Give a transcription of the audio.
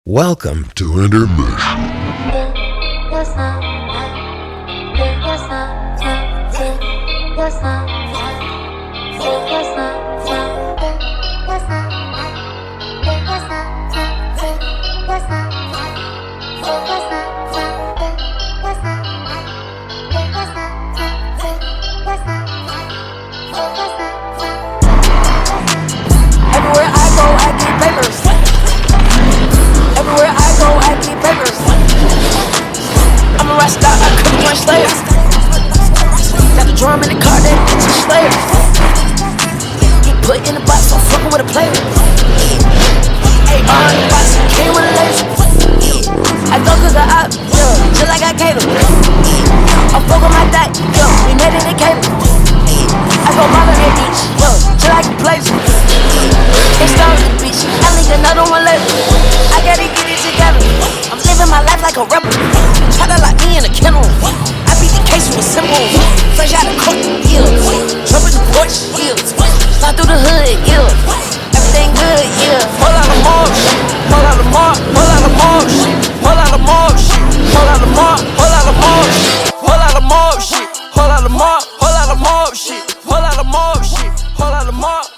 Welcome to Intermission. Everywhere I go, I get papers. Everywhere I go, I get papers. I'm a rock star, I couldn't run Slayer. Got the drum in the car, that bitch is Slayer. Get put in the box, I'm fucking with a player. AR in the box, came with a laser. I go to the op, yeah, till I got cater. I'm fucking my dot, yeah, we made it in cable. I go bother that bitch, yeah, till I can place it. They started the bitch, I leak another one later. I gotta get it together. I'm living my life like a rebel. Try to lock me in a kennel. I beat the case with a simple. Fresh out of court, yeah. Jump in the porch, yeah. Slide through the hood, yeah. Everything good, yeah. Whole lot of more shit. Whole lot of more, whole lot of more shit. Whole lot of more shit. Whole lot of more, whole lot of more shit. Whole lot of more shit. Whole lot of more, whole lot of more shit. Whole lot of more shit. Whole lot of more.